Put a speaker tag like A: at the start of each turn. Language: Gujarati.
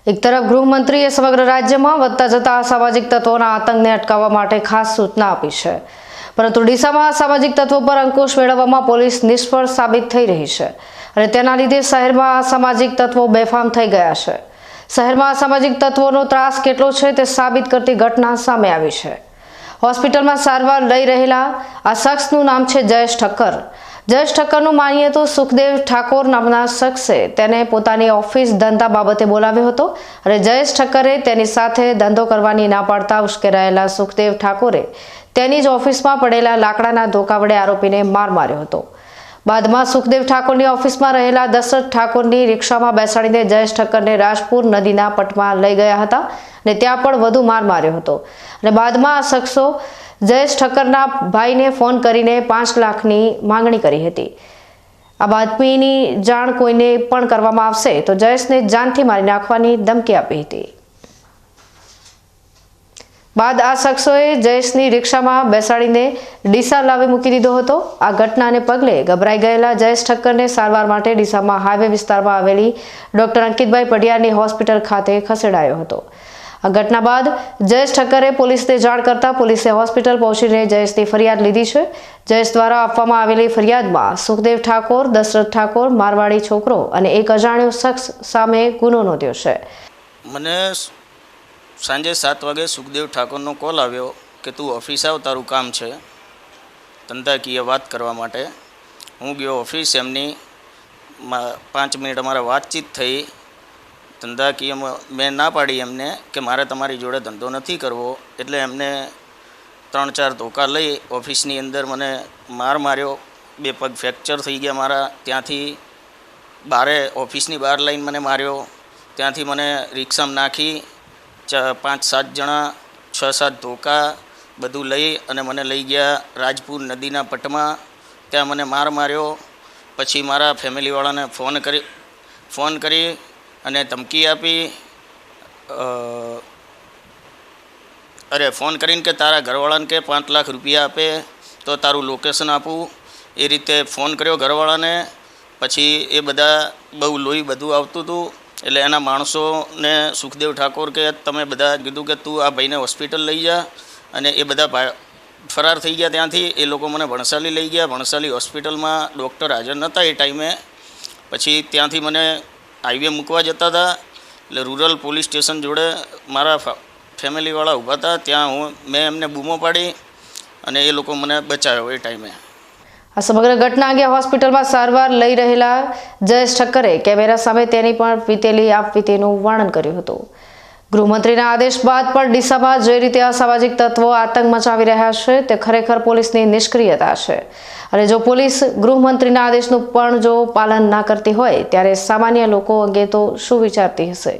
A: એક તરફ ગૃહમંત્રીએ સમગ્ર રાજ્યમાં વધતા જતા અસામાજિક તત્વોના આતંકને અટકાવવા માટે ખાસ સૂચના આપી છે, પરંતુ ડીસામાં અસામાજિક તત્વો પર અંકુશ મેળવવામાં પોલીસ નિષ્ફળ સાબિત થઈ રહી છે અને તેના લીધે શહેરમાં અસામાજિક તત્વો બેફામ થઈ ગયા છે। શહેરમાં અસામાજિક તત્વોનો ત્રાસ કેટલો છે તે સાબિત કરતી ઘટના સામે આવી છે। હોસ્પિટલમાં સારવાર લઈ રહેલા આ શખ્સનું નામ છે જયેશ ઠક્કર। જયેશ ઠક્કરનું માનીએ તો સુખદેવ ઠાકોર નામના શખ્સે તેને પોતાની ઓફિસ ધંધા બાબતે બોલાવ્યો હતો અને જયેશ ઠક્કરે તેની સાથે ધંધો કરવાની ના પાડતા ઉશ્કેરાયેલા સુખદેવ ઠાકોરે તેની જ ઓફિસમાં પડેલા લાકડાના ધોકા વડે આરોપીને માર માર્યો હતો। બાદમાં સુખદેવ ઠાકોરની ઓફિસમાં રહેલા દશરથ ઠાકોરની રિક્ષામાં બેસાડીને જયેશ ઠક્કરને રાજપુર નદીના પટમાં લઈ ગયા હતા અને ત્યાં પણ વધુ માર માર્યો હતો અને બાદમાં આ શખ્સો જયેશ ઠક્કરના ભાઈને ફોન કરીને 5 લાખની માંગણી કરી હતી। આ બાતમીની જાણ કોઈને પણ કરવામાં આવશે તો જયેશને જાનથી મારી નાખવાની ધમકી આપી હતી। બાદ આ શખ્સોએ જયેશની રિક્ષામાં બેસાડીને ડીસા લાવી મૂકી દીધો હતો। આ ઘટનાને પગલે ગભરાઈ ગયેલા જયેશ ઠક્કરને સારવાર માટે ડીસામાં હાઈવે વિસ્તારમાં આવેલી ડોક્ટર અંકિતભાઈ પડિયારની હોસ્પિટલ ખાતે ખસેડાયો હતો। આ ઘટના બાદ જયેશ ઠક્કરે પોલીસને જાણ કરતા પોલીસે હોસ્પિટલ પહોંચીને જયેશની ફરિયાદ લીધી છે। જયેશ દ્વારા આપવામાં આવેલી ફરિયાદમાં સુખદેવ ઠાકોર, દશરથ ઠાકોર, મારવાડી છોકરો અને એક અજાણ્યો શખ્સ સામે ગુનો નોંધ્યો છે।
B: મને સાંજે 7 વાગે સુખદેવ ઠાકોરનો કોલ આવ્યો કે તું ઓફિસ આવ, તારું કામ છે ધંધાકીય વાત કરવા માટે। હું ગયો ઓફિસ, એમની 5 મિનિટ અમારા વાતચીત થઈ। ધંધાકીયમાં મેં ના પાડી એમને કે મારે તમારી જોડે ધંધો નથી કરવો, એટલે એમને 3-4 ધોકા લઈ ઓફિસની અંદર મને માર માર્યો। 2 પગ ફ્રેક્ચર થઈ ગયા મારા। ત્યાંથી ઓફિસની બહાર લઈને મને માર્યો। ત્યાંથી મને રિક્ષામાં નાખી 5-7 જણા 6-7 ધોકા બધું લઈ અને મને લઈ ગયા રાજપુર નદીના પટમાં। ત્યાં મને માર માર્યો। પછી મારા ફેમિલીવાળાને ફોન કરી અને ધમકી આપી, ફોન કરીને કે તારા ઘરવાળાને કે 5 લાખ રૂપિયા આપે તો તારું લોકેશન આપું, એ રીતે ફોન કર્યો ઘરવાળાને। પછી એ બધા બહુ લોહી બધું આવતું હતું, એટલે એના માણસોને સુખદેવ ઠાકોર કે તમે બધા કીધું કે તું આ ભાઈને હોસ્પિટલ લઈ જા, અને એ બધા ફરાર થઈ ગયા ત્યાંથી। એ લોકો મને ભણસાલી લઈ ગયા। ભણસાલી હોસ્પિટલમાં ડૉક્ટર હાજર નહોતા એ ટાઈમે। પછી ત્યાંથી મને હાઈવે મૂકવા જતા હતા, એટલે રૂરલ પોલીસ સ્ટેશન જોડે મારા ફેમિલીવાળા ઊભા હતા, ત્યાં મેં એમને બૂમો પાડી અને એ લોકો મને બચાવ્યો એ ટાઈમે।
A: આ સમગ્ર ઘટના અંગે હોસ્પિટલમાં સારવાર લઈ રહેલા જયેશ ઠક્કરે કેમેરા સામે તેની પણ વીતેલી આપવીતીનું વર્ણન કર્યું હતું। ગૃહમંત્રીના આદેશ બાદ પણ ડીસામાં જે રીતે અસામાજિક તત્વો આતંક મચાવી રહ્યા છે તે ખરેખર પોલીસની નિષ્ક્રિયતા છે અને જો પોલીસ ગૃહમંત્રીના આદેશનું પણ જો પાલન ના કરતી હોય ત્યારે સામાન્ય લોકો અંગે તો શું વિચારતી હશે।